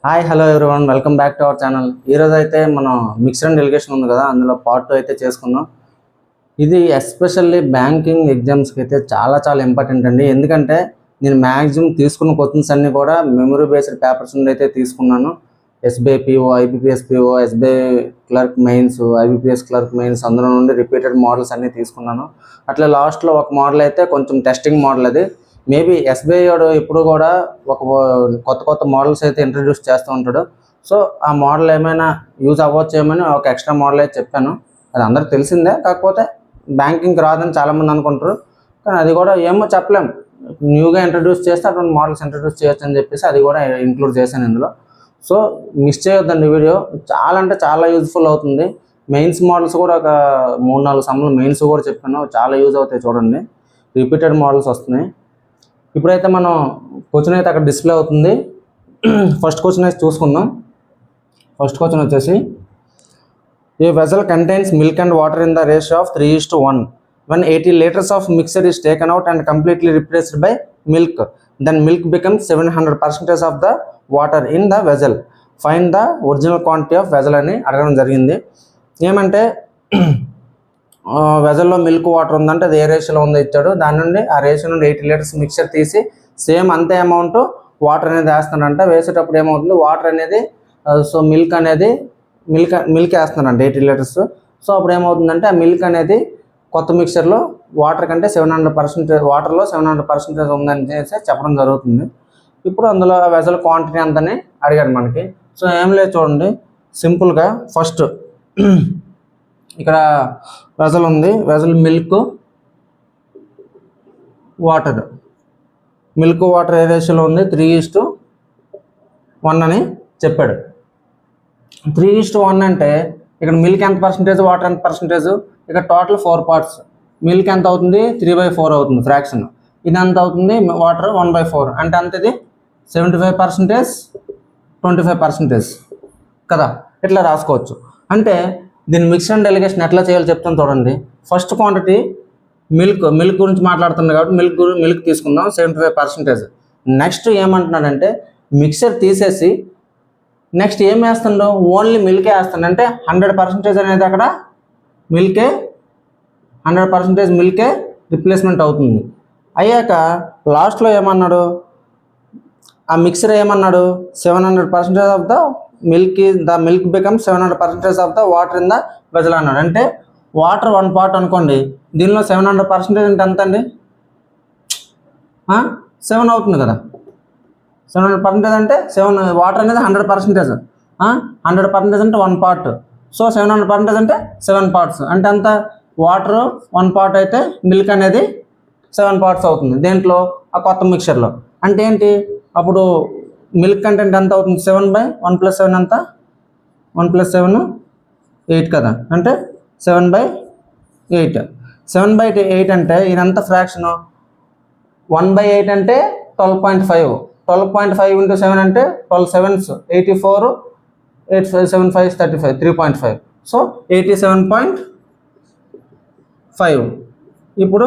Hi hello everyone, welcome back to our channel. ఈరోజు అయితే మనం మిక్స్డ్ అండ్ డెలిగేషన్ ఉంది కదా, అందులో పార్ట్ 2 అయితే చేసుకున్నాం. ఇది ఎస్పెషల్లీ బ్యాంకింగ్ ఎగ్జామ్స్కి అయితే చాలా చాలా ఇంపార్టెంట్ అండి. ఎందుకంటే నేను మ్యాక్సిమం తీసుకున్న క్వశ్చన్స్ అన్నీ కూడా మెమరీ బేస్డ్ పేపర్స్ నుండి అయితే తీసుకున్నాను. SBI PO, IBPS PO, SBI clerk mains, IBPS clerk mains, అందులో నుండి రిపీటెడ్ మోడల్స్ అన్నీ తీసుకున్నాను. అట్లా లాస్ట్లో ఒక మోడల్ అయితే కొంచెం టెస్టింగ్ మోడల్. అది మేబీ ఎస్బీఐ వాడు ఎప్పుడు కూడా ఒక కొత్త కొత్త మోడల్స్ అయితే ఇంట్రడ్యూస్ చేస్తూ ఉంటాడు. సో ఆ మోడల్ ఏమైనా యూజ్ అవ్వచ్చేమని ఒక ఎక్స్ట్రా మోడల్ అయితే చెప్పాను. అది అందరికి తెలిసిందే, కాకపోతే బ్యాంకింగ్కి రాదని చాలామంది అనుకుంటారు. కానీ అది కూడా ఏమో చెప్పలేం, న్యూగా ఇంట్రడ్యూస్ చేస్తే అటువంటి మోడల్స్ ఇంట్రడ్యూస్ చేయొచ్చు అని చెప్పేసి అది కూడా ఇంక్లూడ్ చేశాను ఇందులో. సో మిస్ చేయొద్దండి వీడియో, చాలా అంటే చాలా యూజ్ఫుల్ అవుతుంది. మెయిన్స్ మోడల్స్ కూడా ఒక 3-4 సమ్లు మెయిన్స్ కూడా చెప్పాను, చాలా యూజ్ అవుతాయి చూడండి. రిపీటెడ్ మోడల్స్ వస్తున్నాయి. ఇప్పుడైతే మనం క్వశ్చన్ అయితే అక్కడ డిస్ప్లే అవుతుంది. ఫస్ట్ క్వశ్చన్ అయితే చూసుకుందాం. ఫస్ట్ క్వశ్చన్ వచ్చేసి, a vessel contains milk and water in the ratio of 3:1. when 80 liters of mixture is taken out and completely replaced by milk, then milk becomes 700% of the water in the vessel. Find the original quantity of vessel అని అడగడం జరిగింది. ఏమంటే వెజల్లో milk water ఉందంటే అది ఏ రేషియోలో ఉందో ఇచ్చాడు. దాని నుండి ఆ రేషియో నుండి 80 లీటర్స్ మిక్చర్ తీసి సేమ్ అంతే అమౌంట్ వాటర్ అనేది వేస్తాడంట. వేసేటప్పుడు ఏమవుతుంది, వాటర్ అనేది సో మిల్క్ వేస్తున్నాడంట 80 లీటర్స్. సో అప్పుడు ఏమవుతుందంటే ఆ మిల్క్ అనేది కొత్త మిక్చర్లో వాటర్ కంటే 700% వాటర్లో 700% ఉందని చేసి చెప్పడం జరుగుతుంది. ఇప్పుడు అందులో వెజల్ క్వాంటిటీ అంతని అడిగారు మనకి. సో ఏం లేదు చూడండి, సింపుల్గా ఫస్ట్ ఇక్కడ వెజల్ ఉంది, వెజల్ మిల్క్ వాటర్ ఏ రేషియోలో ఉంది, 3:1 అని చెప్పాడు. 3:1 అంటే ఇక్కడ మిల్క్ ఎంత పర్సంటేజ్, వాటర్ ఎంత పర్సంటేజ్, ఇక్కడ టోటల్ 4 పార్ట్స్. మిల్క్ ఎంత అవుతుంది, 3/4 అవుతుంది ఫ్రాక్షన్. ఇది ఎంత అవుతుంది, వాటర్ 1/4 అంటే అంత, ఇది 75%, 25% కదా. ఇట్లా రాసుకోవచ్చు. అంటే దీన్ని మిక్స్ అండ్ డెలిగేషన్ ఎట్లా చేయాలో చెప్తాను చూడండి. ఫస్ట్ క్వాంటిటీ మిల్క్ గురించి మాట్లాడుతున్నాడు కాబట్టి మిల్క్ తీసుకుందాం 75%. నెక్స్ట్ ఏమంటున్నాడంటే మిక్సర్ తీసేసి నెక్స్ట్ ఏం వేస్తుండో ఓన్లీ మిల్కే వేస్తాడు. అంటే 100% అనేది అక్కడ 100% మిల్కే రిప్లేస్మెంట్ అవుతుంది. అయ్యాక లాస్ట్లో ఏమన్నాడు, ఆ మిక్సర్ ఏమన్నాడు, 700% of the milk become 700% of the water in the vessel అన్నాడు. అంటే వాటర్ 1 పార్ట్ అనుకోండి, దీనిలో 700% అంటే ఎంత అండి, 7 అవుతుంది కదా. 700% అంటే 7 వాటర్ అనేది 100%, 100% అంటే 1 పార్ట్. సో 700% అంటే 7 పార్ట్స్ అంటే అంత, వాటర్ 1 పార్ట్ అయితే మిల్క్ అనేది 7 పార్ట్స్ అవుతుంది దేంట్లో, ఆ కొత్త మిక్చర్లో. అంటే ఏంటి, అప్పుడు మిల్క్ కంటెంట్ ఎంత అవుతుంది, 7/1 + 7 ఎంత, 1 + 7 8 కదా. అంటే 7/8. 7/8 అంటే ఇదంతా ఫ్రాక్షను. 1/8 అంటే 12.5. 12.5 × 7 అంటే 12 7s 84, 8 7 5 35, 3.5. సో 87.5. ఇప్పుడు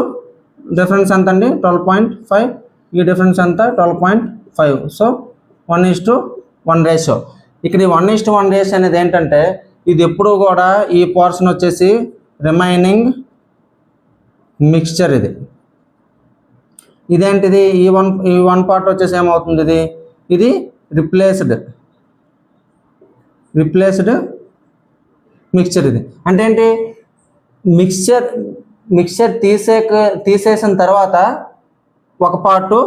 డిఫరెన్స్ ఎంత అండి, 12.5. ఈ డిఫరెన్స్ ఎంత, 12.5. So 1:1 ratio. ఇక్కడ ఈ 1:1 రేషియో అనేది ఏంటంటే, ఇది ఎప్పుడు కూడా ఈ పోర్షన్ వచ్చేసి రిమైనింగ్ మిక్స్చర్. ఇదేంటిది, ఈ వన్ పార్ట్ వచ్చేసి ఏమవుతుంది, ఇది రిప్లేస్డ్ మిక్స్చర్. ఇది అంటే ఏంటి, మిక్స్చర్ తీసేసిన తర్వాత ఒక పార్టు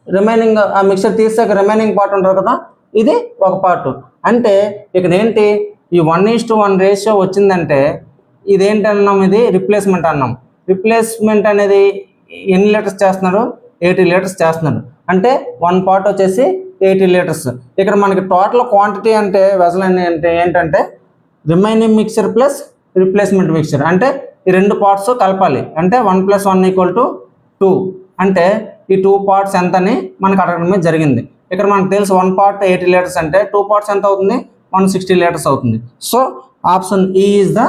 రిమైనింగ్, ఆ మిక్స్చర్ తీసాక రిమైనింగ్ పార్ట్ ఉంటారు కదా, ఇది ఒక పార్ట్. అంటే ఇక్కడ ఏంటి, ఈ 1:1 రేషియో వచ్చిందంటే ఇదేంటి అన్నాం, ఇది రిప్లేస్మెంట్ అన్నాం. రిప్లేస్మెంట్ అనేది ఎన్ని లీటర్స్ చేస్తున్నాడు, 80 లీటర్స్ చేస్తున్నాడు. అంటే 1 పార్ట్ వచ్చేసి 80 లీటర్స్. ఇక్కడ మనకి టోటల్ క్వాంటిటీ అంటే వెజల్ అంటే ఏంటంటే remaining mixture plus replacement mixture. అంటే ఈ 2 పార్ట్స్ కలపాలి. అంటే 1 + 1 = 2. అంటే ఈ 2 పార్ట్స్ ఎంత అని మనకు అడగడమే జరిగింది. ఇక్కడ మనకు తెలుసు 1 పార్ట్ 80 లీటర్స్ అంటే 2 పార్ట్స్ ఎంత అవుతుంది, 160 లీటర్స్ అవుతుంది. సో ఆప్షన్ ఈ ఈజ్ ద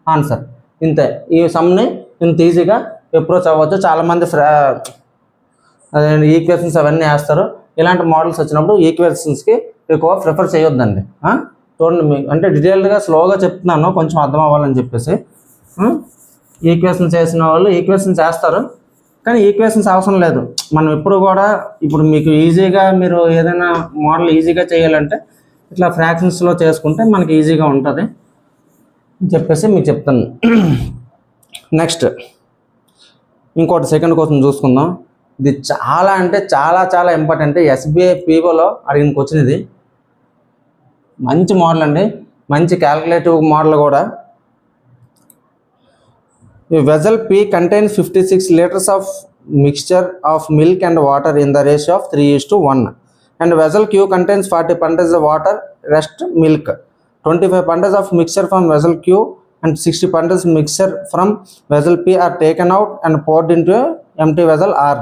ఆన్సర్. ఇంతే, ఈ సమ్ని ఇంత ఈజీగా అప్రోచ్ అవ్వచ్చు. చాలామంది ఈక్వేషన్స్ అవన్నీ వేస్తారు. ఇలాంటి మోడల్స్ వచ్చినప్పుడు ఈక్వేషన్స్కి ఎక్కువ ప్రిఫర్ చేయొద్దండి. చూడండి, మీకు అంటే డీటెయిల్డ్గా స్లోగా చెప్తున్నాను కొంచెం అర్థం అవ్వాలని చెప్పేసి. ఈక్వేషన్స్ చేసిన వాళ్ళు ఈక్వేషన్స్ చేస్తారు, కానీ ఈక్వేషన్స్ అవసరం లేదు. మనం ఎప్పుడు కూడా ఇప్పుడు మీకు ఈజీగా మీరు ఏదైనా మోడల్ ఈజీగా చేయాలంటే ఇట్లా ఫ్రాక్షన్స్లో చేసుకుంటే మనకి ఈజీగా ఉంటుంది అని చెప్పేసి మీకు చెప్తాను. నెక్స్ట్ ఇంకోటి సెకండ్ క్వశ్చన్ చూసుకుందాం. ఇది చాలా అంటే చాలా చాలా ఇంపార్టెంట్. ఎస్బీఐ పీఓలో అడిగిన క్వశ్చన్ ఇది. మంచి మోడల్ అండి, మంచి క్యాల్కులేటివ్ మోడల్ కూడా. A vessel P contains 56 liters of mixture of milk and water in the ratio of 3:1, and vessel Q contains 40 punters of water, rest milk. 25 punters of mixture from vessel Q and 60 punters mixture from vessel P are taken out and poured into a empty vessel R.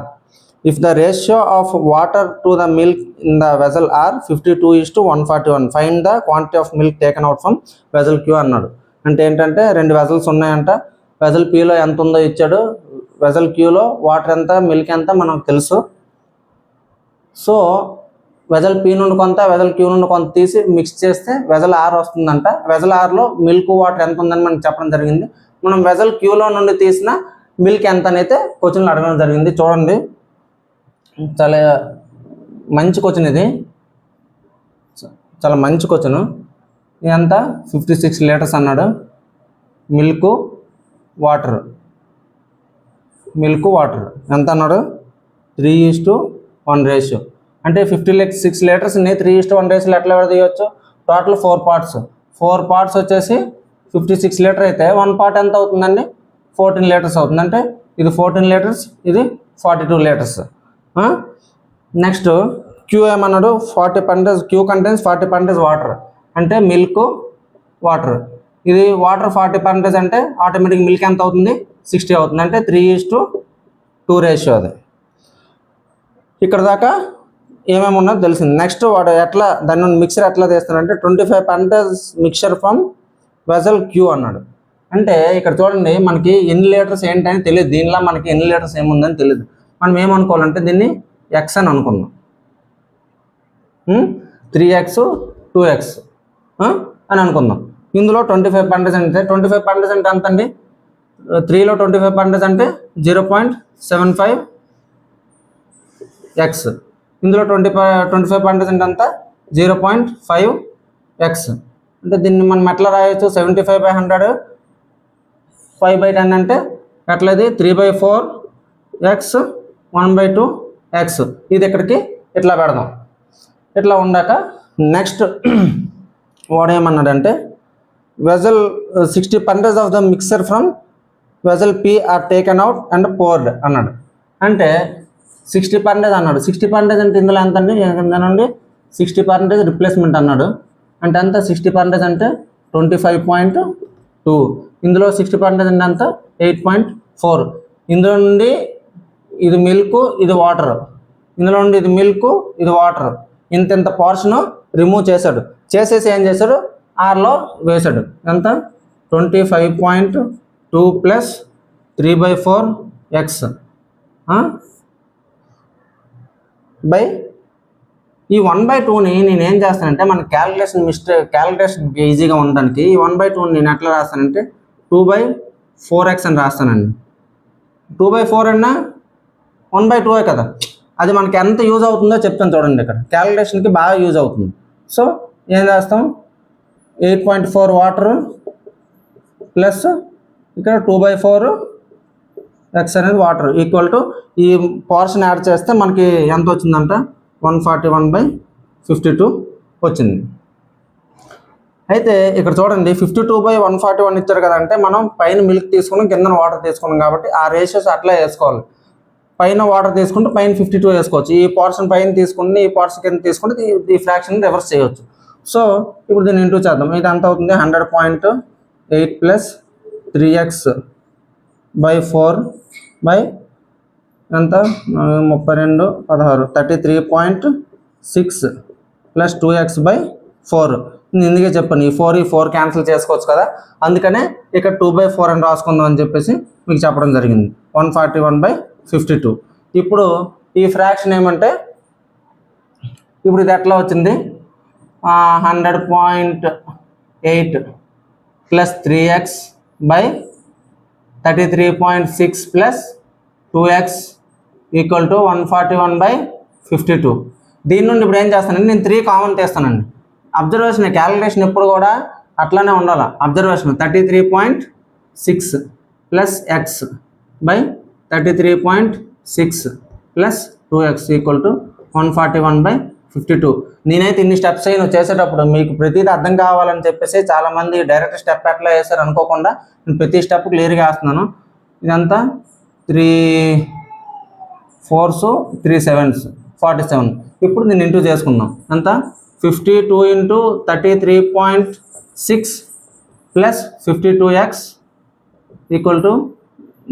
If the ratio of water to the milk in the vessel R 52:141, find the quantity of milk taken out from vessel Q అన్నాడు. అంటే ఏంటంటే 2 vessels ఉన్నాయంట, vessel పీలో ఎంత ఉందో ఇచ్చాడు, vessel క్యూలో water ఎంత milk ఎంత మనకు తెలుసు. సో వెజల్ పీ నుండి కొంత వెజల్ క్యూ నుండి కొంత తీసి మిక్స్ చేస్తే వెజల్ ఆర్ వస్తుందంట. వెజల్ ఆర్లో మిల్క్ వాటర్ ఎంత ఉందని మనకు చెప్పడం జరిగింది. మనం వెజల్ క్యూలో నుండి తీసిన మిల్క్ ఎంత అనేది క్వశ్చన్లు అడగడం జరిగింది. చూడండి, చాలా మంచి క్వశ్చన్ ఇది, చాలా మంచి క్వశ్చన్. ఎంత 56 లీటర్స్ అన్నాడు. మిల్క్ వాటర్ ఎంత అన్నాడు? 3:1 రేషియో. అంటే 56 లీటర్స్ని 3:1 రేషియోలో ఎట్లా విడదీయవచ్చు? Total 4 parts. 4 పార్ట్స్ వచ్చేసి 56 లీటర్ అయితే 1 పార్ట్ ఎంత అవుతుందండి? 14 లీటర్స్ అవుతుంది. అంటే ఇది 14 లీటర్స్, ఇది 42 లీటర్స్. నెక్స్ట్ క్యూ ఏమన్నాడు? 40 పంటేజ్. క్యూ కంటెన్స్ 40 పంటేజ్ వాటర్, అంటే మిల్క్ వాటర్. ఇది వాటర్ 40 పర్సెంటేజ్ అంటే ఆటోమేటిక్ మిల్క్ ఎంత అవుతుంది? 60 అవుతుంది. అంటే 3:2 రేషియో అది. ఇక్కడ దాకా ఏమేమి ఉన్నదో తెలిసింది. నెక్స్ట్ వాడు ఎట్లా దాని నుండి మిక్చర్ ఎట్లా తీస్తాడంటే 25 percentage mixture from vessel Q అన్నాడు. అంటే ఇక్కడ చూడండి, మనకి ఎన్ని లీటర్స్ ఏంటని తెలియదు. దీనిలో మనకి ఎన్ని లీటర్స్ ఏముందని తెలియదు. మనం ఏమనుకోవాలంటే దీన్ని ఎక్స్ అని అనుకుందాం. 3x 2x అని అనుకుందాం. ఇందులో 25% అంటే 25% అంటే ఎంత అండి? 3లో 25% అంటే 0.75x. ఇందులో 25% అంటే అంత 0.5x. అంటే దీన్ని మనం ఎట్లా రాయొచ్చు? 75/100 5/10 అంటే ఎట్లది? 3/4x 1/2x. ఇది ఇక్కడికి ఇట్లా పెడదాం. ఇట్లా ఉండాక నెక్స్ట్ వాడు ఏమన్నాడంటే vessel 60% of the mixture from vessel P are taken out and poured అన్నాడు. అంటే 60% అన్నాడు. 60% అంటే ఇందులో ఎంత అండి? నుండి 60% రిప్లేస్మెంట్ అన్నాడు. అంటే ఎంత? 60% అంటే 25.2. ఇందులో 60% అంటే అంత 8.4. ఇందులో నుండి ఇది మిల్క్, ఇది వాటర్. ఇందులో నుండి ఇది మిల్క్, ఇది వాటర్. ఇంత పోర్షన్ రిమూవ్ చేశాడు. చేసేసి ఏం చేశాడు? ఆర్లో వేశాడు. ఎంత? 25.2 ప్లస్ 3/4x బై ఈ 1/2ని నేనేం చేస్తానంటే మన క్యాలిక్యులేషన్ ఈజీగా ఉండడానికి ఈ 1/2ని నేను ఎట్లా రాస్తానంటే 2/4x అని రాస్తానండి. 2/4 అన్నా 1/2 కదా. అది మనకి ఎంత యూజ్ అవుతుందో చెప్తాను చూడండి. ఇక్కడ క్యాలిక్యులేషన్కి బాగా యూజ్ అవుతుంది. సో ఏం చేస్తాం? 8.4 వాటర్ ప్లస్ ఇక్కడ 2/4x అనేది వాటర్ ఈక్వల్ టు ఈ పోర్షన్ యాడ్ చేస్తే మనకి ఎంత వచ్చిందంట? 141/52 వచ్చింది. అయితే ఇక్కడ చూడండి, 52/141 ఇచ్చారు కదా. అంటే మనం పైన మిల్క్ తీసుకున్నాం, కింద వాటర్ తీసుకున్నాం కాబట్టి ఆ రేషియోస్ అట్లా వేసుకోవాలి. పైన వాటర్ తీసుకుంటే పైన 52 వేసుకోవచ్చు. ఈ పోర్షన్ పైన తీసుకుంటే ఈ పోర్షన్ కింద తీసుకుంటే ఈ ఫ్రాక్షన్ రివర్స్ చేయవచ్చు. సో ఇప్పుడు దీన్ని ఇంటూ చేద్దాం. ఇది ఎంత అవుతుంది? 100.8 ప్లస్ 3x/4 బై ఎంత? 32 16 33.6 ప్లస్ 2x/4. ఇందుకే చెప్పాను ఈ 4 క్యాన్సిల్ చేసుకోవచ్చు కదా. అందుకనే ఇక్కడ 2/4 అని రాసుకుందాం అని చెప్పేసి మీకు చెప్పడం జరిగింది. 141/52. ఇప్పుడు ఈ ఫ్రాక్షన్ ఏమంటే ఇప్పుడు ఇది ఎట్లా వచ్చింది 100.8 plus 3x by 33.6 plus 2x equal to 141/52. దీని నుండి ఇప్పుడు ఏం చేస్తానండి, నేను 3 కామన్ తీస్తానండి. అబ్జర్వేషన్ క్యాలిక్యులేషన్ ఎప్పుడు కూడా అట్లానే ఉండాలి. Observation 33.6 plus X by 33.6 plus 2x equal to 141/52. నేనైతే ఇన్ని స్టెప్స్ నువ్వు చేసేటప్పుడు మీకు ప్రతిదీ అర్థం కావాలని చెప్పేసి చాలామంది డైరెక్ట్ స్టెప్ ఎట్లా వేస్తారు అనుకోకుండా నేను ప్రతి స్టెప్ క్లియర్గా వేస్తున్నాను. ఇదంతా 3 4s 3 7s 47. ఇప్పుడు నేను ఇంటూ చేసుకుందాం. ఎంత 52 into 33.6 plus 52x equal to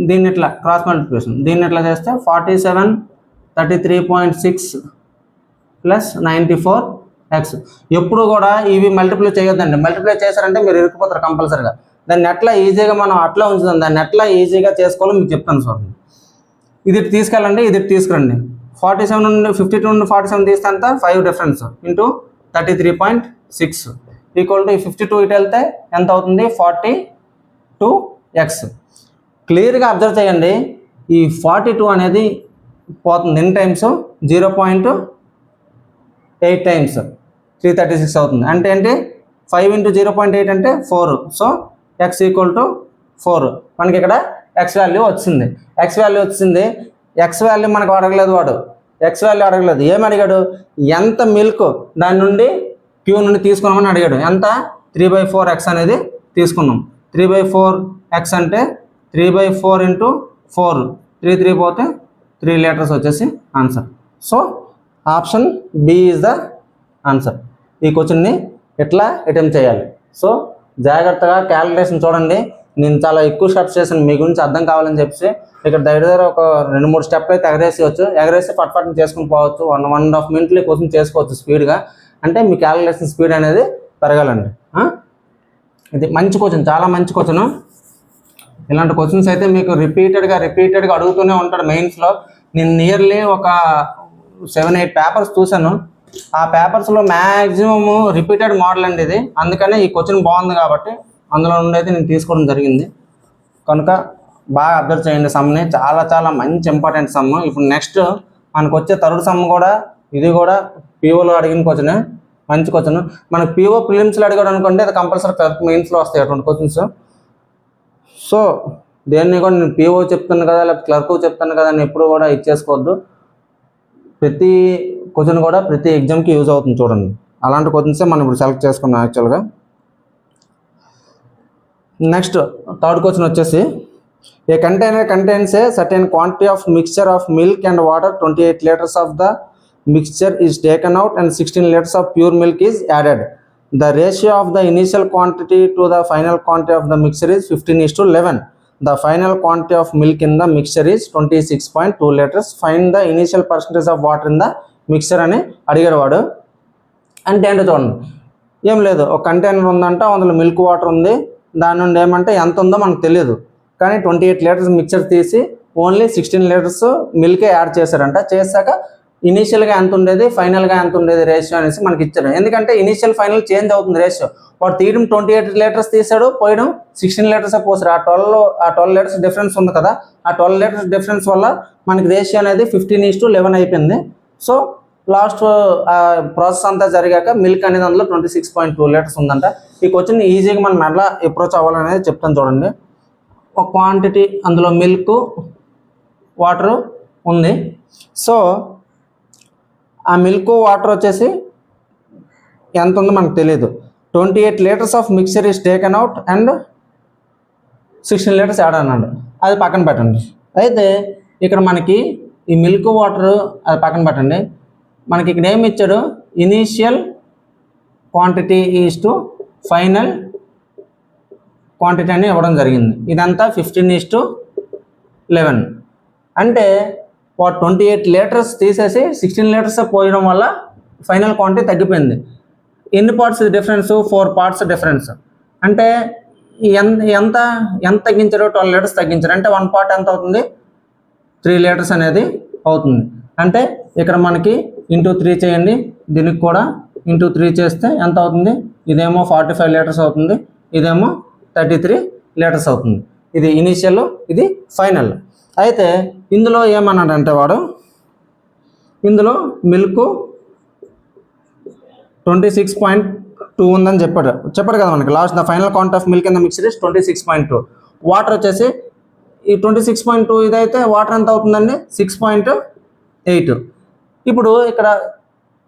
దీన్ని ఇట్లా క్రాస్ మల్టిప్లికేషన్, దీన్ని ఇట్లా చేస్తే 47 33.6 ప్లస్ 94x. ఎప్పుడు కూడా ఇవి మల్టిప్లై చేయొద్దండి. మల్టిప్లై చేశారంటే మీరు ఇరుక్కుపోతారు కంపల్సరీగా. దాన్ని ఎట్లా ఈజీగా మనం అట్లా ఉంచుదాం, దాన్ని ఎట్లా ఈజీగా చేసుకోవాలో మీకు చెప్తాను సార్. ఇది తీసుకెళ్ళండి, ఇది తీసుకురండి. 47 నుండి 52 నుండి 47 తీస్తే అంతా 5 డిఫరెన్స్ ఇంటూ 33.6 ఈక్వల్ టు 52 ఇటు వెళ్తే ఎంత అవుతుంది 42x. క్లియర్గా అబ్జర్వ్ చేయండి, ఈ 42 అనేది పోతుంది ఎన్ని టైమ్స్ 0.8 టైమ్స్ 336 అవుతుంది. అంటే ఏంటి 5 ఇంటూ 0.8 అంటే 4. So x equal to 4. మనకి ఇక్కడ ఎక్స్ వాల్యూ వచ్చింది. ఎక్స్ వాల్యూ మనకు అడగలేదు, వాడు ఎక్స్ వాల్యూ అడగలేదు. ఏమి అడిగాడు, ఎంత మిల్క్ దాని నుండి క్యూ నుండి తీసుకున్నామని అడిగాడు. ఎంత 3/4x అనేది తీసుకున్నాం. 3/4x అంటే 3/4 ఇంటూ 4 3 పోతే 3 లీటర్స్ వచ్చేసి answer. So option B is the answer. ఈ క్వశ్చన్ని ఎట్లా అటెంప్ట్ చేయాలి. సో జాగ్రత్తగా క్యాలిక్యులేషన్ చూడండి. నేను చాలా ఎక్కువ స్టెప్స్ చేశాను మీ గురించి అర్థం కావాలని చెప్పి. ఇక్కడ దగ్గర ఒక 2-3 స్టెప్లు అయితే ఎగరేసి పట్టు చేసుకుని పోవచ్చు. 1.5 మినిట్లో క్వశ్చన్ చేసుకోవచ్చు స్పీడ్గా. అంటే మీ క్యాలిక్యులేషన్ స్పీడ్ అనేది పెరగాలండి. ఇది మంచి క్వశ్చన్, చాలా మంచి క్వశ్చన్. ఇలాంటి క్వశ్చన్స్ అయితే మీకు రిపీటెడ్గా అడుగుతూనే ఉంటాడు మెయిన్స్లో. నేను నియర్లీ ఒక 7-8 పేపర్స్ చూశాను. ఆ పేపర్స్లో మ్యాక్సిమము రిపీటెడ్ మోడల్ అండి ఇది. అందుకనే ఈ క్వశ్చన్ బాగుంది కాబట్టి అందులో నుండి అయితే నేను తీసుకోవడం జరిగింది. కనుక బాగా అబ్జర్వ్ చేయండి సమ్ని. చాలా చాలా మంచి ఇంపార్టెంట్ సమ్. ఇప్పుడు నెక్స్ట్ మనకు వచ్చే థర్డ్ సమ్ కూడా, ఇది కూడా పీఓలో అడిగిన క్వశ్చనే, మంచి క్వశ్చన్. మనకు పీఓ ప్రిలిమ్స్లో అడిగాడు అనుకోండి, అది కంపల్సరీ క్లర్క్ మెయిన్స్లో వస్తాయి అటువంటి క్వశ్చన్స్. సో దేన్ని కూడా నేను పీఓ చెప్తాను కదా లేకపోతే క్లర్క్ చెప్తాను కదా అని ఎప్పుడు కూడా ఇచ్చేసుకోవద్దు. ప్రతి క్వశ్చన్ కూడా ప్రతి ఎగ్జామ్కి యూజ్ అవుతుంది చూడండి. అలాంటి క్వశ్చన్సే మనం ఇప్పుడు సెలెక్ట్ చేసుకున్నాం యాక్చువల్గా. నెక్స్ట్ థర్డ్ క్వశ్చన్ వచ్చేసి, a container contains a certain quantity of mixture of milk and water. 28 liters of the mixture is taken out and 16 liters of pure milk is added. The ratio of the initial quantity to the final quantity of the mixture is 15:11. The final quantity of milk in the mixture is 26.2 liters. Find the initial percentage of water in the mixture అని అడిగాడు వాడు. అంటే ఏంటో చూడండి, ఏం లేదు, ఒక container ఉందంట, అందులో మిల్క్ వాటర్ ఉంది. దాని నుండి ఏమంటే ఎంత ఉందో మనకు తెలియదు, కానీ 28 liters మిక్చర్ తీసి ఓన్లీ 16 liters మిల్కే యాడ్ చేశారంట. చేశాక ఇనీషియల్గా ఎంత ఉండేది, ఫైనల్గా ఎంత ఉండేది రేషియో అనేసి మనకి ఇచ్చారు. ఎందుకంటే ఇనీషియల్ ఫైనల్ చేంజ్ అవుతుంది రేషియో. వాడు తీయడం 28 liters తీసాడు, పోయడం 16 liters పోసారు. ఆ 12 liters డిఫరెన్స్ ఉంది కదా, ఆ 12 liters డిఫరెన్స్ వల్ల మనకి రేషియో అనేది 15:11 అయిపోయింది. సో లాస్ట్ ప్రాసెస్ అంతా జరిగాక మిల్క్ అనేది అందులో 26.2 liters ఉందంట. ఈ క్వశ్చన్ ఈజీగా మనం ఎలా అప్రోచ్ అవ్వాలనేది చెప్తాను చూడండి. ఒక క్వాంటిటీ అందులో మిల్క్ వాటర్ ఉంది. సో ఆ మిల్క్ వాటర్ వచ్చేసి ఎంత ఉందో మనకు తెలియదు. 28 liters of mixture is taken out and 16 liters add అన్నాడు. అది పక్కన పెట్టండి. అయితే ఇక్కడ మనకి ఈ మిల్క్ వాటర్ అది పక్కన పెట్టండి. మనకి ఇక్కడ ఏమి ఇచ్చాడు, initial quantity is to final quantity అని ఇవ్వడం జరిగింది. ఇదంతా 15:11. అంటే వాడు 28 liters తీసేసి 16 liters పోయడం వల్ల ఫైనల్ క్వాంటిటీ తగ్గిపోయింది. ఎన్ని పార్ట్స్ డిఫరెన్స్, 4 parts డిఫరెన్స్. అంటే ఎంత తగ్గించారు, 12 liters తగ్గించారు. అంటే 1 part ఎంత అవుతుంది, 3 liters అనేది అవుతుంది. అంటే ఇక్కడ మనకి ఇంటూ 3 చేయండి, దీనికి కూడా ఇంటూ 3 చేస్తే ఎంత అవుతుంది? ఇదేమో 45 లీటర్స్ అవుతుంది, ఇదేమో 33 లీటర్స్ అవుతుంది. ఇది ఇనీషియల్, ఇది ఫైనల్. అయితే ఇందులో ఏమన్నాడంటే వాడు, ఇందులో మిల్క్ 26.2 ఉందని చెప్పాడు కదా మనకి. Last the final count of milk in the mixture is 26.2. Water వచ్చేసి ఈ 26.2 ఇదైతే వాటర్ ఎంత అవుతుందండి? 6.8. ఇప్పుడు ఇక్కడ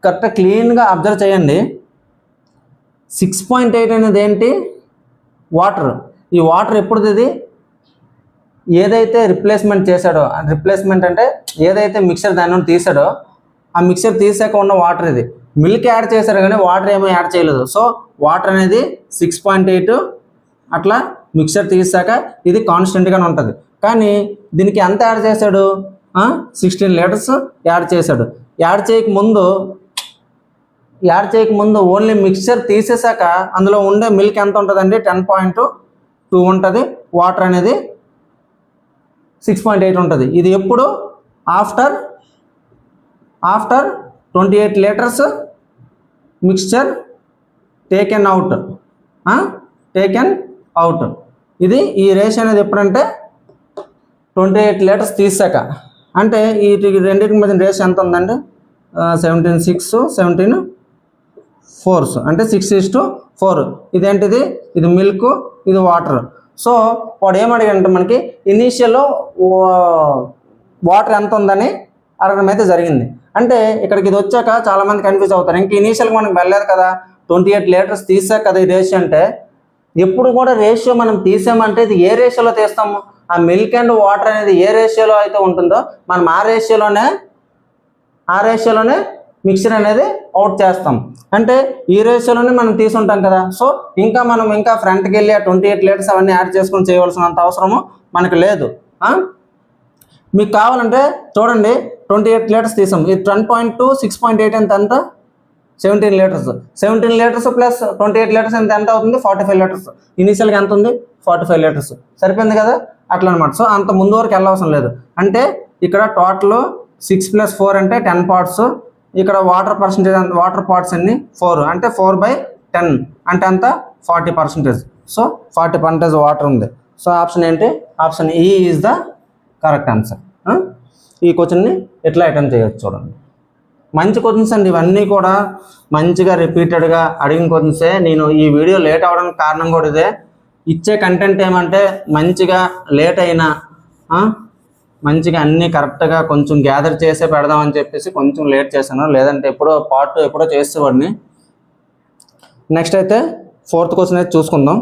కరెక్ట్గా క్లీన్గా అబ్జర్వ్ చేయండి. 6.8 అనేది ఏంటి? వాటర్. ఈ వాటర్ ఎప్పుడుది? ఇది ఏదైతే రిప్లేస్మెంట్ చేశాడో, రిప్లేస్మెంట్ అంటే ఏదైతే మిక్సర్ దాని నుండి తీసాడో ఆ మిక్సర్ తీసాక ఉన్న వాటర్ ఇది. మిల్క్ యాడ్ చేశారు కానీ వాటర్ ఏమో యాడ్ చేయలేదు. సో వాటర్ అనేది 6.8 అట్లా మిక్సర్ తీసాక ఇది కాన్స్టెంట్గానే ఉంటుంది. కానీ దీనికి ఎంత యాడ్ చేశాడు? 16 లీటర్స్ యాడ్ చేశాడు. యాడ్ చేయకముందు ఓన్లీ మిక్సర్ తీసేసాక అందులో ఉండే మిల్క్ ఎంత ఉంటుందండి? 10.2 ఉంటుంది. వాటర్ అనేది 6.8 ఉంటుంది. ఇది ఎప్పుడు? After 28 litres mixture taken out. ఇది ఈ రేషియో అనేది ఎప్పుడంటే 28 లీటర్స్ తీసాక. అంటే ఈ రెండింటి మధ్య రేషియో ఎంత ఉందండి? 17:6, 17:4, అంటే 6:4. ఇదేంటిది? ఇది మిల్క్, ఇది వాటర్. సో వాడు ఏమడిగాడంటే మనకి ఇనీషియల్లో వాటర్ ఎంత ఉందని అడగడం అయితే జరిగింది. అంటే ఇక్కడికి ఇది వచ్చాక చాలామంది కన్ఫ్యూజ్ అవుతారు. ఇంక ఇనీషియల్గా మనకు వెళ్ళలేదు కదా, 28 లీటర్స్ తీసాక కదా ఈ రేషియో. అంటే ఎప్పుడు కూడా రేషియో మనం తీసామంటే ఇది ఏ రేషియోలో తీస్తాము? ఆ మిల్క్ అండ్ వాటర్ అనేది ఏ రేషియోలో అయితే ఉంటుందో మనం ఆ రేషియోలోనే మిక్చర్ అనేది అవుట్ చేస్తాం. అంటే ఈ రేషియోలోనే మనం తీసుంటాం కదా. సో మనం ఫ్రంట్కి వెళ్ళి ఆ 28 లీటర్స్ అవన్నీ యాడ్ చేసుకొని చేయవలసినంత అవసరము మనకు లేదు. మీకు కావాలంటే చూడండి, 28 లీటర్స్ తీసాం. ఇది 10.2, 6.8 ఎంత? 17 లీటర్స్. 17 లీటర్స్ ప్లస్ 28 లీటర్స్ ఎంత అవుతుంది? 45 లీటర్స్. ఇనీషియల్గా ఎంత ఉంది? 45 లీటర్స్. సరిపోయింది కదా అట్లా అనమాట. సో అంత ముందు వరకు వెళ్ళవసరం లేదు. అంటే ఇక్కడ టోటల్ 6 + 4 అంటే 10 పార్ట్స్. ఇక్కడ వాటర్ పార్ట్స్ అన్ని 4 అంటే 4/10 అంటే అంత 40%. సో 40% వాటర్ ఉంది. సో ఆప్షన్ ఏంటి? ఆప్షన్ ఈ ఈజ్ ద కరెక్ట్ ఆన్సర్. ఈ క్వశ్చన్ని ఎట్లా అటెంప్ట్ చేయొచ్చు చూడండి. మంచి క్వశ్చన్స్ అండి ఇవన్నీ కూడా, మంచిగా రిపీటెడ్గా అడిగిన క్వశ్చన్సే. నేను ఈ వీడియో లేట్ అవ్వడానికి కారణం కూడా ఇదే. ఇచ్చే కంటెంట్ ఏమంటే మంచిగా లేట్ అయినా మంచిగా అన్నీ కరెక్ట్గా కొంచెం గ్యాదర్ చేసే పెడదామని చెప్పేసి కొంచెం లేట్ చేశాను. లేదంటే పార్ట్ 2 ఎప్పుడో చేసేవాడిని. నెక్స్ట్ అయితే 4th క్వశ్చన్ అయితే చూసుకుందాం.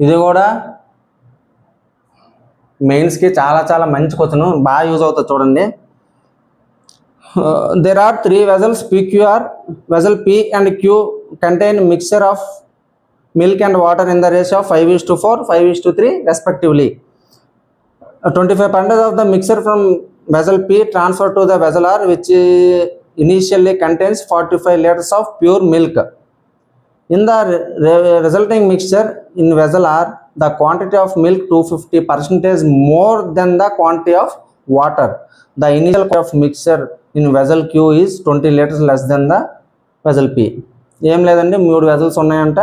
ఇది కూడా మెయిన్స్కి చాలా మంచి క్వశ్చన్, బాగా యూజ్ అవుతుంది చూడండి. There are 3 vessels PQR, vessel P and Q contain mixture of milk and water in the ratio of 5:4, 5:3 respectively. 25% of the mixture from vessel P transferred to the vessel R, which initially contains 45 liters of pure milk. In the resulting mixture in vessel R, the quantity of milk 250% more than the quantity of water. The initial quantity of mixture in vessel Q is 20 liters less than the vessel P. ఏం లేదండి, 3 vessels ఉన్నాయంట.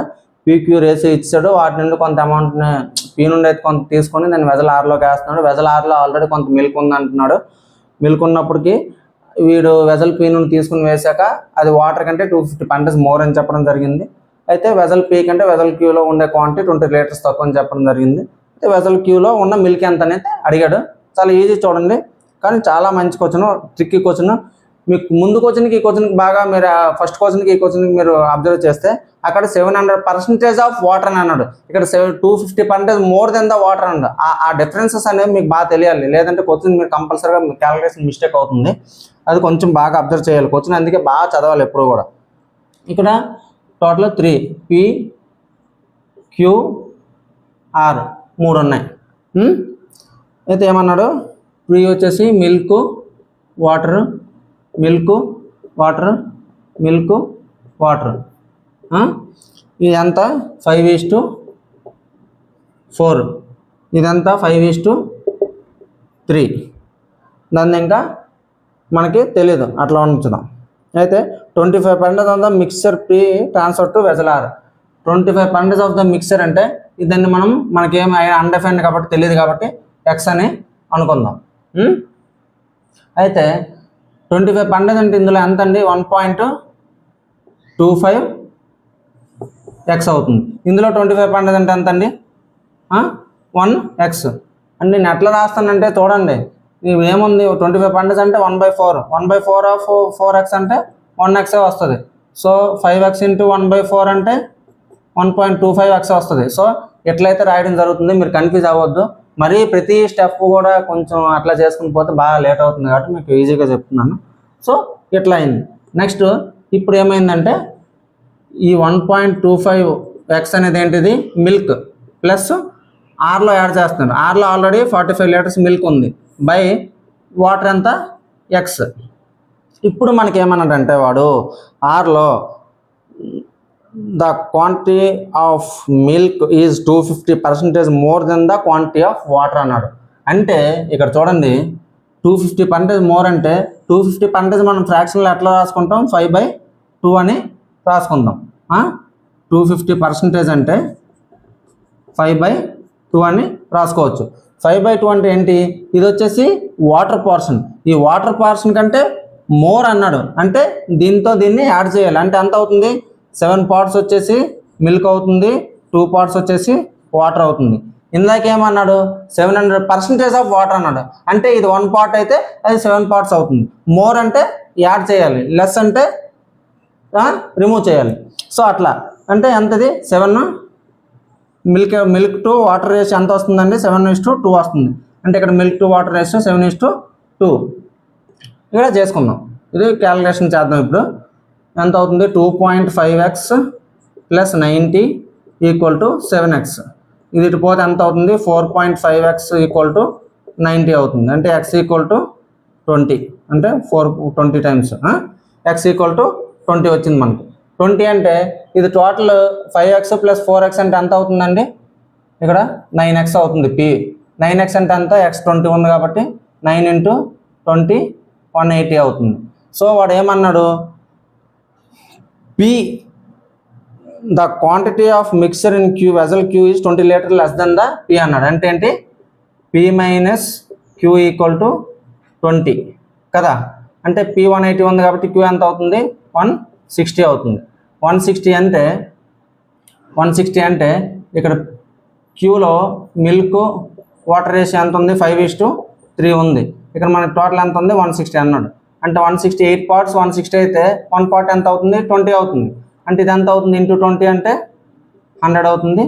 PQ ratio ఇచ్చాడు. వాటి నుండి కొంత అమౌంట్ని P నుండి అయితే కొంత తీసుకొని దాన్ని వెజల్ ఆర్లోకి వేస్తున్నాడు. వెజల్ ఆర్లో ఆల్రెడీ కొంత మిల్క్ ఉంది అంటున్నాడు. మిల్క్ ఉన్నప్పటికీ వీడు వెజల్ P నుండి తీసుకుని వేసాక అది వాటర్ కంటే 250% మోర్ అని చెప్పడం జరిగింది. అయితే వెజల్ P కంటే వెజల్ Qలో ఉండే క్వాంటిటీ 20 లీటర్స్ తక్కువ అని చెప్పడం జరిగింది. అయితే వెజల్ Qలో ఉన్న మిల్క్ ఎంత అనేది అడిగాడు. చాలా ఈజీ చూడండి, కానీ చాలా మంచి క్వశ్చన్, ట్రిక్కీ క్వశ్చన్. మీకు ముందు క్వశ్చన్కి ఈ క్వశ్చన్కి బాగా మీరు ఫస్ట్ క్వశ్చన్కి ఈ క్వశ్చన్కి మీరు అబ్జర్వ్ చేస్తే అక్కడ 700% ఆఫ్ వాటర్ అని అన్నాడు. ఇక్కడ 250% మోర్ దెన్ ద వాటర్ అన్నాడు. ఆ డిఫరెన్సెస్ అనేవి మీకు బాగా తెలియాలి, లేదంటే క్వశ్చన్ మీరు కంపల్సరీగా క్యాలిక్యులేషన్ మిస్టేక్ అవుతుంది. అది కొంచెం బాగా అబ్జర్వ్ చేయాలి క్వశ్చన్, అందుకే బాగా చదవాలి ఎప్పుడు కూడా. ఇక్కడ టోటల్ 3 PQR 3 ఉన్నాయి. అయితే ఏమన్నాడు? P వచ్చేసి milk water, milk water, milk water. ఇదంతా 5:4, ఇదంతా 5:3. 3. దాన్ని ఇంకా మనకి తెలీదు, అట్లా ఉంచుదాం. అయితే 25% of the mixture P transfer to vessel R. 25% of the mixture అంటే దాన్ని మనకేం అన్డిఫైన్డ్ కాబట్టి తెలియదు కాబట్టి ఎక్స్ అని అనుకుందాం. అయితే 25% అంటే ఇందులో ఎంత అండి, 1.25 ఎక్స్ అవుతుంది. ఇందులో 25% అంటే ఎంత అండి, 1 ఎక్స్. అంటే నేను ఎట్లా రాస్తానంటే చూడండి, ఏముంది 25% అంటే 1/4. 1/4 ఆఫ్ 4x అంటే 1x వస్తుంది. సో 5x ఇంటూ 1/4 అంటే 1.25x వస్తుంది. సో ఎట్లయితే రాయడం జరుగుతుంది, మీరు కన్ఫ్యూజ్ అవ్వద్దు. మరి ప్రతి స్టెప్ కూడా కొంచెం అట్లా చేసుకుని పోతే బాగా లేట్ అవుతుంది కాబట్టి మీకు ఈజీగా చెప్తున్నాను. సో ఇట్లా అయింది. నెక్స్ట్ ఇప్పుడు ఏమైందంటే ఈ 1.25x అనేది ఏంటిది, మిల్క్ ప్లస్ ఆర్లో యాడ్ చేస్తున్నారు. ఆర్లో ఆల్రెడీ 45 లీటర్స్ మిల్క్ ఉంది, బై వాటర్ ఎంత, ఎక్స్. ఇప్పుడు మనకి ఏమన్నాడంటే వాడు ఆర్లో the quantity of milk is 250% more than the quantity of water అన్నాడు. అంటే ఇక్కడ చూడండి 250% మోర్ అంటే 250% మనం ఫ్రాక్షన్లో ఎట్లా రాసుకుంటాం, 5/2 అని రాసుకుందాం. 250% అంటే 5/2 అని రాసుకోవచ్చు. 5/2 అంటే ఏంటి, ఇది వచ్చేసి వాటర్ పోర్షన్. ఈ వాటర్ పోర్షన్ కంటే మోర్ అన్నాడు, అంటే దీంతో దీన్ని యాడ్ చేయాలి. అంటే ఎంత అవుతుంది, 7 parts వచ్చేసి మిల్క్ అవుతుంది, 2 parts వచ్చేసి వాటర్ అవుతుంది. ఇందాక ఏమన్నాడు, 700% ఆఫ్ వాటర్ అన్నాడు. అంటే ఇది 1 part అయితే అది 7 parts అవుతుంది. మోర్ అంటే యాడ్ చేయాలి, లెస్ అంటే రిమూవ్ చేయాలి. సో అట్లా అంటే ఎంతది, 7 మిల్క్ టు వాటర్ రేషియో ఎంత వస్తుందండి, 7:2 వస్తుంది. అంటే ఇక్కడ మిల్క్ టు వాటర్ రేషియో 7:2 ఇక్కడ చేసుకుందాం. ఇది క్యాలిక్యులేషన్ చేద్దాం. ఇప్పుడు ఎంత అవుతుంది, 2.5x plus 90 equal to 7x. ఇది ఇటు పోతే ఎంత అవుతుంది, 4.5x ఈక్వల్ టు 90 అవుతుంది. అంటే x ఈక్వల్ టు 20, అంటే 20 టైమ్స్ x ఈక్వల్ టు 20 వచ్చింది మనకి. 20 అంటే ఇది టోటల్ 5x ప్లస్ 4x అంటే ఎంత అవుతుందండి, ఇక్కడ 9x అవుతుంది. పి 9x అంటే ఎంత, x 20 ఉంది కాబట్టి 9 × 20 180 అవుతుంది. సో వాడు ఏమన్నాడు, P the quantity of mixture in Q vessel Q is 20 litre less than the P అన్నాడు. అంటే ఏంటి, P minus Q equal to 20 కదా. అంటే పి 180 ఉంది కాబట్టి క్యూ ఎంత అవుతుంది, 160 అవుతుంది. 160 అంటే ఇక్కడ క్యూలో మిల్క్ వాటర్ రేషియో ఎంత ఉంది, 5:3 ఉంది. ఇక్కడ మనకి టోటల్ ఎంత ఉంది, 160 అన్నాడు. అంటే 168 parts 160 అయితే 1 part ఎంత అవుతుంది, 20 అవుతుంది. అంటే ఇది ఎంత అవుతుంది, ఇంటూ 20 అంటే 100 అవుతుంది.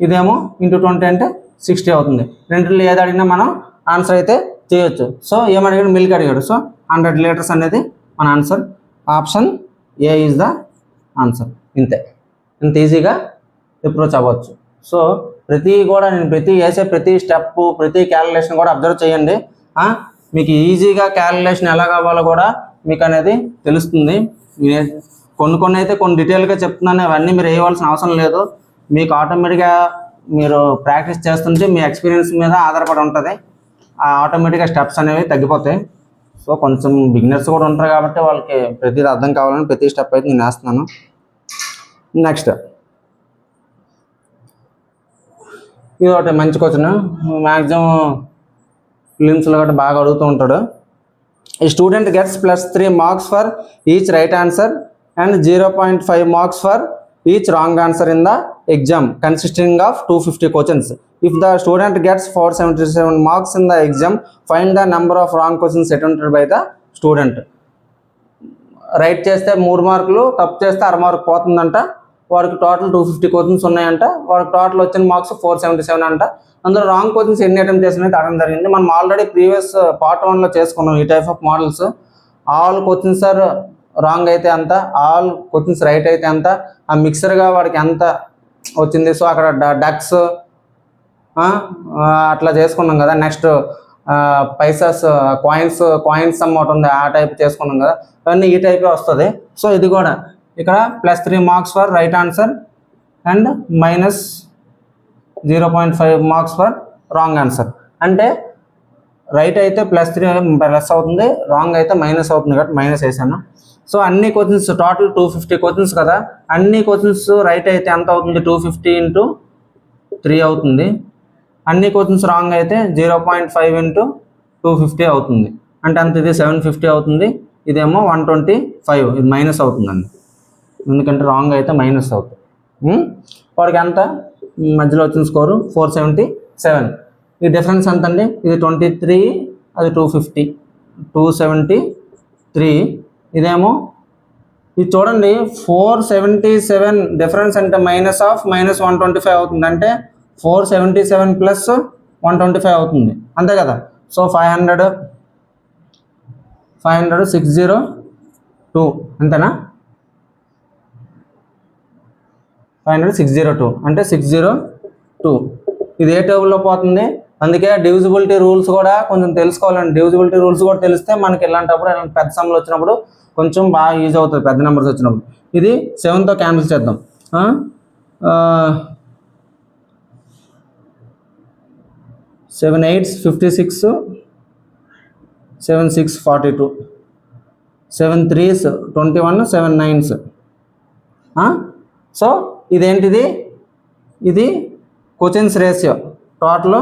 ఇదేమో ఇంటూ 20 అంటే 60 అవుతుంది. రెండులో ఏది అడిగినా మనం ఆన్సర్ అయితే చేయొచ్చు. సో ఏమడిగాడు, మిల్క్ అడిగాడు. సో 100 లీటర్స్ అనేది మన answer. Option A is the answer. ఇంత ఈజీగా అప్రోచ్ అవ్వచ్చు. సో నేను వేసే ప్రతి స్టెప్ ప్రతి క్యాలిక్యులేషన్ కూడా అబ్జర్వ్ చేయండి. మీకు ఈజీగా క్యాలిక్యులేషన్ ఎలా కావాలో కూడా మీకు అనేది తెలుస్తుంది. కొన్ని అయితే కొన్ని డీటెయిల్గా చెప్తున్నాను, అవన్నీ మీరు వేయవలసిన అవసరం లేదు. మీకు ఆటోమేటిక్గా మీరు ప్రాక్టీస్ చేస్తుంటే మీ ఎక్స్పీరియన్స్ మీద ఆధారపడి ఉంటుంది. ఆటోమేటిక్గా స్టెప్స్ అనేవి తగ్గిపోతాయి. సో కొంచెం బిగినర్స్ కూడా ఉంటారు కాబట్టి వాళ్ళకి ప్రతిదీ అర్థం కావాలని ప్రతి స్టెప్ అయితే నేను వేస్తున్నాను. నెక్స్ట్ ఇది ఒకటి మంచి క్వశ్చన్, మ్యాక్సిమం ఫిలిమ్స్లో గట్రా బాగా అడుగుతూ ఉంటాడు. ఈ student gets +3 marks for each right answer and 0.5 marks for each wrong answer in the exam consisting of 250 questions. If the student gets 477 marks in the exam, find the number of wrong questions attempted by the student. Right చేస్తే 3 మార్కులు, తప్పు చేస్తే 6 mark పోతుందంట. వాడికి total 250 questions ఉన్నాయంట. వాడికి total వచ్చిన marks 477 అంట. అందులో రాంగ్ క్వశ్చన్స్ ఎన్ని అటెంప్ట్ చేసినట్టు అడగడం జరిగింది. మనం ఆల్రెడీ ప్రీవియస్ పార్ట్ 1లో చేసుకున్నాం ఈ type of models. All questions are wrong అయితే ఎంత, ఆల్ క్వశ్చన్స్ రైట్ అయితే ఎంత, ఆ మిక్సర్గా వాడికి ఎంత వచ్చింది. సో అక్కడ డక్స్ అట్లా చేసుకున్నాం కదా. నెక్స్ట్ పైసాస్ కాయిన్స్ అమ్మౌట్ ఉంది, ఆ టైప్ చేసుకున్నాం కదా. అవన్నీ ఈ టైపే వస్తుంది. సో ఇది కూడా ఇక్కడ +3 marks for right answer and -0.5 marks for wrong answer. అంటే రైట్ అయితే +3 ప్లస్ అవుతుంది, రాంగ్ అయితే మైనస్ అవుతుంది కాబట్టి మైనస్ వేసాను. సో అన్ని క్వశ్చన్స్ టోటల్ 250 క్వశ్చన్స్ కదా, అన్ని క్వశ్చన్స్ రైట్ అయితే ఎంత అవుతుంది 250 × 3 అవుతుంది. అన్ని క్వశ్చన్స్ రాంగ్ అయితే 0.5 × 250 అవుతుంది. అంటే అంత ఇది 750 అవుతుంది, ఇదేమో 125, ఇది మైనస్ అవుతుందండి ఎందుకంటే రాంగ్ అయితే మైనస్ అవుతుంది. వాడికి ఎంత మధ్యలో వచ్చిన స్కోరు 477. ఈ డిఫరెన్స్ ఎంత అండి, ఇది 23, అది 250, 273. ఇదేమో ఇది చూడండి 477 డిఫరెన్స్ అంటే -125 అవుతుంది, అంటే 477 + 125 అవుతుంది అంతే కదా. సో 500 602 అంతేనా, 500 602 అంటే 602. ఇది ఏ టేబుల్లో పోతుంది, అందుకే డివిజిబిలిటీ రూల్స్ కూడా కొంచెం తెలుసుకోవాలండి. డివిజిబిలిటీ రూల్స్ కూడా తెలిస్తే మనకి ఇలాంటప్పుడు పెద్ద సమ్లు వచ్చినప్పుడు కొంచెం బాగా యూజ్ అవుతుంది, పెద్ద నెంబర్స్ వచ్చినప్పుడు. ఇది 7తో క్యాన్సిల్ చేద్దాం. 7 8s 56, 7 6 42, 7 3s 21, 7 9s. సో ఇదేంటిది, ఇది questions ratio, total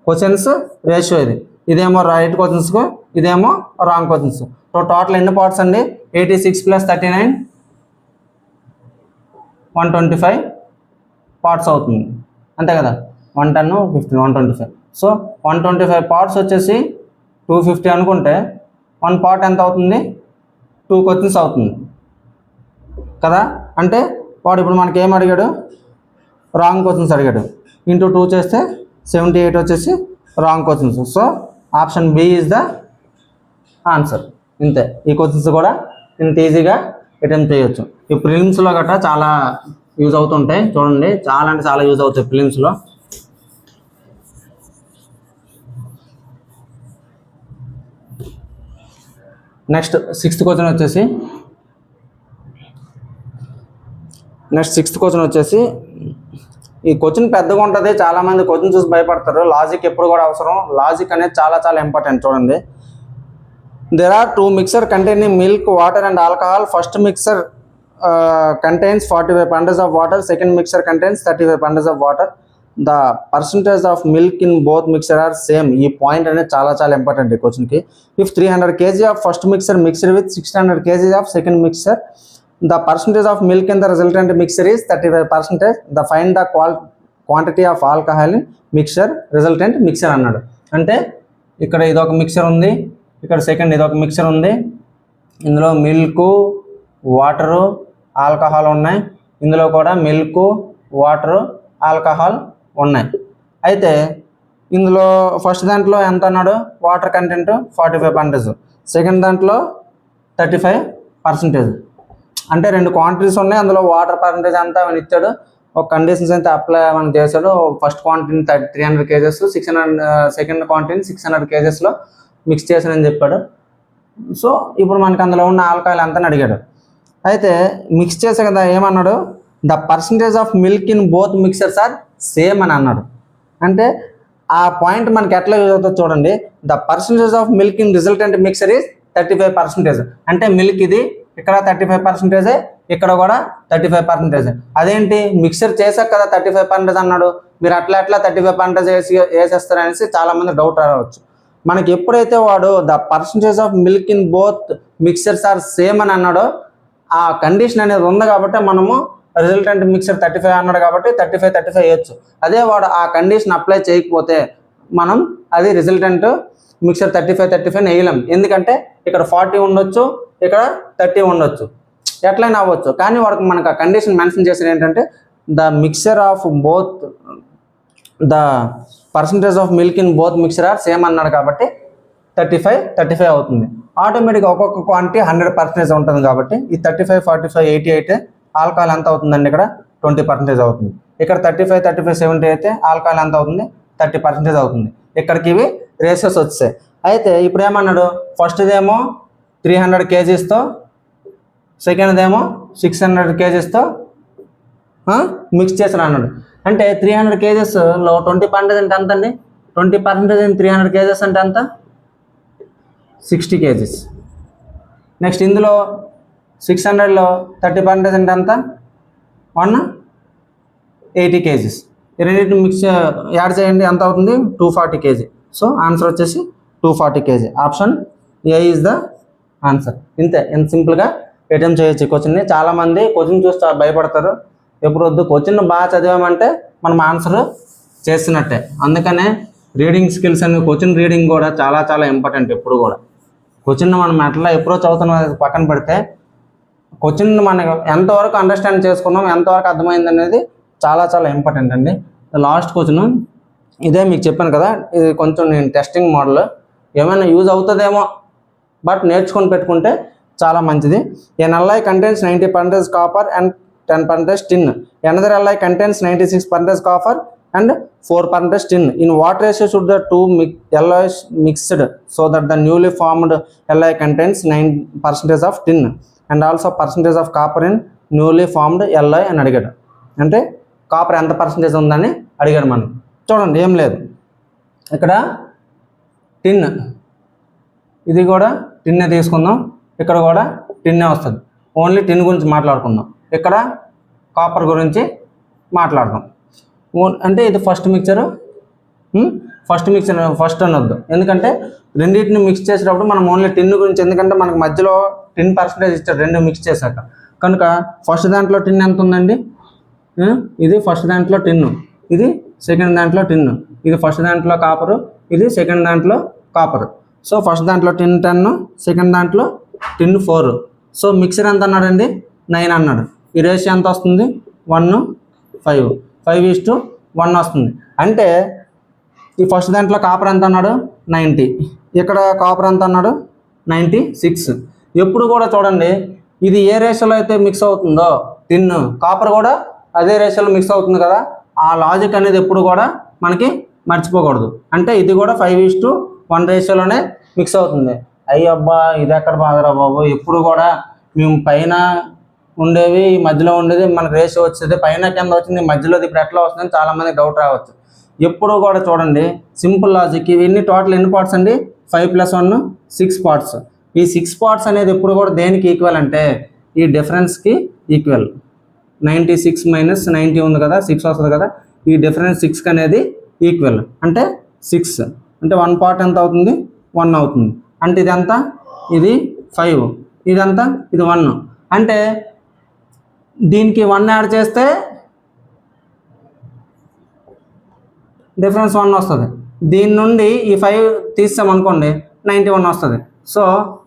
questions ratio ఇది. ఇదేమో రైట్ క్వశ్చన్స్కు, ఇదేమో రాంగ్ క్వశ్చన్స్. సో టోటల్ ఎన్ని పార్ట్స్ అండి, 86 + 39 125 పార్ట్స్ అవుతుంది అంతే కదా. 110 15 125. సో 125 పార్ట్స్ వచ్చేసి 250 అనుకుంటే 1 పార్ట్ ఎంత అవుతుంది, 2 క్వశ్చన్స్ అవుతుంది కదా. అంటే వాడు ఇప్పుడు మనకి ఏం అడిగాడు, రాంగ్ క్వశ్చన్స్ అడిగాడు. ఇంటూ 2 చేస్తే 78 వచ్చేసి wrong questions. So option B is the answer. ఇంతే, ఈ క్వశ్చన్స్ కూడా ఇంత ఈజీగా అటెంప్ట్ చేయొచ్చు. ఈ ప్రిలిమ్స్లో గట్రా చాలా యూజ్ అవుతుంటాయి చూడండి, చాలా అంటే చాలా యూజ్ అవుతాయి ప్రిలిమ్స్లో. నెక్స్ట్ 6th క్వశ్చన్ వచ్చేసి ఈ క్వశ్చన్ పెద్దగా ఉంటుంది, చాలామంది క్వశ్చన్ చూసి భయపడతారు. లాజిక్ ఎప్పుడు కూడా అవసరం, లాజిక్ అనేది చాలా చాలా ఇంపార్టెంట్. చూడండి, there are 2 mixture containing milk, water and alcohol. First mixture contains 45 of water, second mixture contains 35 of water. The percentage of milk in both mixture are same. ఈ పాయింట్ అనేది చాలా చాలా ఇంపార్టెంట్ ఈ క్వశ్చన్కి. If 300 kg of first mixture mixed with 600 kg of second mixture, the percentage of milk in the resultant mixture is 35%. The find the quantity of alcohol in mixture resultant mixture అన్నాడు. అంటే ఇక్కడ ఇదొక mixture ఉంది, ఇక్కడ second ఇదొక mixture ఉంది, ఇందులో milk, water, alcohol ఉన్నాయి, ఇందులో కూడా మిల్క్, వాటరు, ఆల్కహాల్ ఉన్నాయి. అయితే ఇందులో ఫస్ట్ దాంట్లో ఎంత అన్నాడు, వాటర్ కంటెంట్ 45%, సెకండ్ దాంట్లో 35%. అంటే 2 క్వాంటిటీస్ ఉన్నాయి, అందులో వాటర్ పర్సంటేజ్ అంతా ఆయన ఇచ్చాడు, ఒక కండిషన్స్ అయితే అప్లై మనం చేశాడు. ఫస్ట్ క్వాంటిటీని 300 kgs, 600 సెకండ్ క్వాంటిటీని 600 kgsలో మిక్స్ చేశానని చెప్పాడు. సో ఇప్పుడు మనకు అందులో ఉన్న ఆల్కహాల్ ఎంత అని అడిగాడు. అయితే మిక్స్ చేసే కదా ఏమన్నాడు, the percentage of milk in both mixtures are same అని అన్నాడు. అంటే ఆ పాయింట్ మనకి ఎట్లా యూజ్ అవుతుందో చూడండి. The percentage of milk in resultant mixture is 35%. అంటే మిల్క్ ఇది ఇక్కడ 35%, ఇక్కడ కూడా 35%. అదేంటి మిక్చర్ చేశాక కదా 35% అన్నాడు, మీరు అట్లా 35% వేసేస్తారనేసి చాలామంది డౌట్ రావచ్చు. మనకి ఎప్పుడైతే వాడు the percentage of milk in both mixtures are same అని అన్నాడో ఆ కండిషన్ అనేది ఉంది కాబట్టి మనము రిజల్టెంట్ మిక్చర్ 35 అన్నాడు కాబట్టి 35 వేయచ్చు. అదే వాడు ఆ కండిషన్ అప్లై చేయకపోతే మనం అది రిజల్టెంట్ మిక్చర్ 35 వేయలేం. ఎందుకంటే ఇక్కడ 40 ఉండొచ్చు, ఇక్కడ 30 ఉండొచ్చు, ఎట్లయినా అవ్వచ్చు. కానీ వాడికి మనకు ఆ కండిషన్ మెన్షన్ చేసేది ఏంటంటే the mixture of both the percentage of milk in both mixture are same అన్నాడు కాబట్టి 35 అవుతుంది. ఆటోమేటిక్గా ఒక్కొక్క క్వాంటిటీ 100% ఉంటుంది కాబట్టి ఈ 35 45 88 ఆల్కహాల్ ఎంత అవుతుందండి, ఇక్కడ 20% అవుతుంది. ఇక్కడ 35 70 అయితే ఆల్కహాల్ ఎంత అవుతుంది, 30% అవుతుంది. ఇక్కడికి ఇవి రేషియోస్ వచ్చాయి. అయితే ఇప్పుడు ఏమన్నాడు, ఫస్ట్దేమో 300 kgsతో, సెకండ్దేమో 600 kgsతో మిక్స్ చేసాను అన్నాడు. అంటే 300 kgsలో 20% అంటే ఎంత అండి, 20% ఇన్ 300 kgs అంటే ఎంత? 60 kgs. నెక్స్ట్ ఇందులో 600లో 30% అంటే ఎంత? 180 kgs. ఈ రెండింటిని మిక్స్ యాడ్ చేయండి, ఎంత అవుతుంది? 240 kg. సో ఆన్సర్ వచ్చేసి 240 kg. Option A is the answer. ఇంతే, ఎంత సింపుల్గా అటెంప్ట్ చేయొచ్చు క్వశ్చన్ని. చాలామంది క్వశ్చన్ చూస్తే భయపడతారు. ఎప్పుడు వద్దు, క్వశ్చన్ బాగా చదివామంటే మనం ఆన్సర్ చేస్తున్నట్టే. అందుకనే రీడింగ్ స్కిల్స్ అని, క్వశ్చన్ రీడింగ్ కూడా చాలా చాలా ఇంపార్టెంట్. ఎప్పుడు కూడా క్వశ్చన్ మనం ఎట్లా అప్రోచ్ అవుతున్నాం అనేది పక్కన పెడితే, క్వశ్చన్ మనం ఎంతవరకు అండర్స్టాండ్ చేసుకున్నాం, ఎంతవరకు అర్థమైంది అనేది చాలా చాలా ఇంపార్టెంట్ అండి. లాస్ట్ క్వశ్చన్ ఇదే మీకు చెప్పాను కదా, ఇది కొంచెం నేను టెస్టింగ్ మోడల్, ఏమైనా యూజ్ అవుతుందేమో, బట్ నేర్చుకొని పెట్టుకుంటే చాలా మంచిది. ఎన్ alloy contains 90% copper and 10% tin. Another alloy contains 96% copper and 4% tin. In what ratio should the two alloys mixed so that the newly formed alloy contains 9% of tin and also percentage of copper in newly formed alloy అని అడిగాడు. అంటే copper ఎంత percentage ఉందని అడిగాడు మనకి. చూడండి, ఏం లేదు, ఇక్కడ టిన్, ఇది కూడా టిన్నే తీసుకుందాం, ఇక్కడ కూడా టిన్నే వస్తుంది. ఓన్లీ టిన్ గురించి మాట్లాడుకుందాం, ఇక్కడ కాపర్ గురించి మాట్లాడదాం. అంటే ఇది ఫస్ట్ మిక్చరు, ఫస్ట్ అనొద్దు, ఎందుకంటే రెండింటిని మిక్స్ చేసేటప్పుడు మనం ఓన్లీ టిన్ గురించి, ఎందుకంటే మనకు మధ్యలో 10% ఇచ్చాడు రెండు మిక్స్ చేశాక. కనుక ఫస్ట్ దాంట్లో టిన్ ఎంత ఉందండి? ఇది ఫస్ట్ దాంట్లో టిన్ను, ఇది సెకండ్ దాంట్లో టిన్ను, ఇది ఫస్ట్ దాంట్లో కాపరు, ఇది సెకండ్ దాంట్లో కాపరు. సో ఫస్ట్ దాంట్లో టిన్ 10, సెకండ్ దాంట్లో టిన్ 4. సో మిక్సర్ ఎంత అన్నాడండి? 9 అన్నాడు. ఈ రేషియో ఎంత వస్తుంది? 1:5, 5:1 వస్తుంది. అంటే ఈ ఫస్ట్ దాంట్లో కాపర్ ఎంత అన్నాడు? 90. ఇక్కడ కాపర్ ఎంత అన్నాడు? 96. ఎప్పుడు కూడా చూడండి, ఇది ఏ రేషియోలో అయితే మిక్స్ అవుతుందో టిన్, కాపర్ కూడా అదే రేషియోలో మిక్స్ అవుతుంది కదా. ఆ లాజిక్ అనేది ఎప్పుడు కూడా మనకి మర్చిపోకూడదు. అంటే ఇది కూడా 5:1 రేషియోలోనే మిక్స్ అవుతుంది. అయ్యబ్బా, ఇది ఎక్కడ బాధరా బాబు, ఎప్పుడు కూడా మేము పైన ఉండేవి మధ్యలో ఉండేది మనకు రేషియో వచ్చేది, పైన కింద వచ్చింది మధ్యలో ఇప్పుడు ఎట్లా వస్తుందని చాలామంది డౌట్ రావచ్చు. ఎప్పుడు కూడా చూడండి, సింపుల్ లాజిక్. ఇవన్నీ టోటల్ ఎన్ని పార్ట్స్ అండి? 5+1 6 పార్ట్స్. ఈ 6 పార్ట్స్ అనేది ఎప్పుడు కూడా దేనికి ఈక్వల్ అంటే ఈ డిఫరెన్స్కి ఈక్వల్. 96 - 90 ఉంది కదా, 6 వస్తుంది కదా, ఈ డిఫరెన్స్ 6 అనేది ఈక్వల్. అంటే 6 అంటే 1 పార్ట్ ఎంత అవుతుంది? 1 అవుతుంది. అంటే ఇదంతా, ఇది 5, ఇదంతా, ఇది 1. అంటే దీనికి 1 యాడ్ చేస్తే డిఫరెన్స్ 1 వస్తుంది. దీని నుండి ఈ 5 తీసామనుకోండి 91 వస్తుంది. సో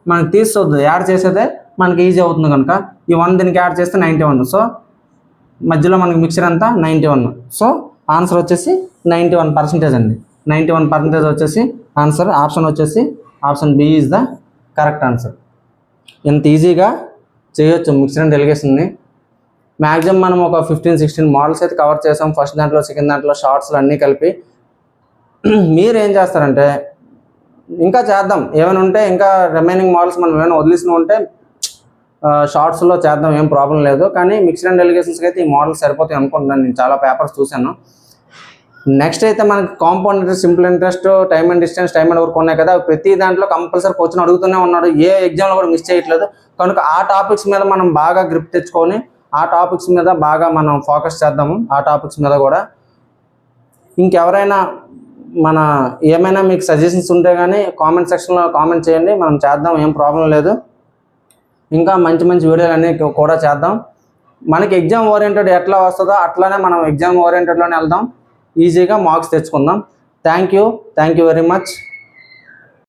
మనకి తీసొద్దు, యాడ్ చేసేదే మనకి ఈజీ అవుతుంది కనుక ఈ 1 దీనికి యాడ్ చేస్తే 91. సో మధ్యలో మనకి మిక్చర్ అంతా 91. సో ఆన్సర్ వచ్చేసి 91% అండి. 91% వచ్చేసి ఆన్సర్. ఆప్షన్ వచ్చేసి option B is the correct answer. ఎంత ఈజీగా చేయొచ్చు మిక్సర్ అండ్ డెలిగేషన్ని. మ్యాక్సిమం మనం ఒక 15-16 మోడల్స్ అయితే కవర్ చేసాం. ఫస్ట్ దాంట్లో, సెకండ్ దాంట్లో షార్ట్స్లో అన్నీ కలిపి. మీరు ఏం చేస్తారంటే ఇంకా చేద్దాం, ఏమైనా ఉంటే ఇంకా రిమైనింగ్ మోడల్స్ మనం ఏమైనా వదిలేసిన ఉంటే షార్ట్స్లో చేద్దాం, ఏం ప్రాబ్లం లేదు. కానీ మిక్సర్ అండ్ డెలిగేషన్స్కి అయితే ఈ మోడల్ సరిపోతాయి అనుకుంటున్నాను. నేను చాలా పేపర్స్ చూశాను. నెక్స్ట్ అయితే మనకి compound interest, simple interest, time and distance, time and work ఉన్నాయి కదా, ప్రతి దాంట్లో కంపల్సరీ క్వశ్చన్ అడుగుతూనే ఉన్నాడు. ఏ ఎగ్జామ్లో కూడా మిస్ చేయట్లేదు. కనుక ఆ టాపిక్స్ మీద మనం బాగా గ్రిప్ తెచ్చుకొని ఆ టాపిక్స్ మీద బాగా మనం ఫోకస్ చేద్దాము. ఆ టాపిక్స్ మీద కూడా ఇంకెవరైనా ఏమైనా మీకు సజెషన్స్ ఉంటే కానీ కామెంట్ సెక్షన్లో కామెంట్ చేయండి, మనం చేద్దాం, ఏం ప్రాబ్లం లేదు. ఇంకా మంచి మంచి వీడియోలు అన్నీ కూడా చేద్దాం. మనకి ఎగ్జామ్ ఓరియంటెడ్ ఎట్లా వస్తుందో అట్లానే మనం ఎగ్జామ్ ఓరియంటెడ్లోనే వెళ్దాం, ఈజీగా మార్క్స్ తెచ్చుకుందాం. Thank you very much.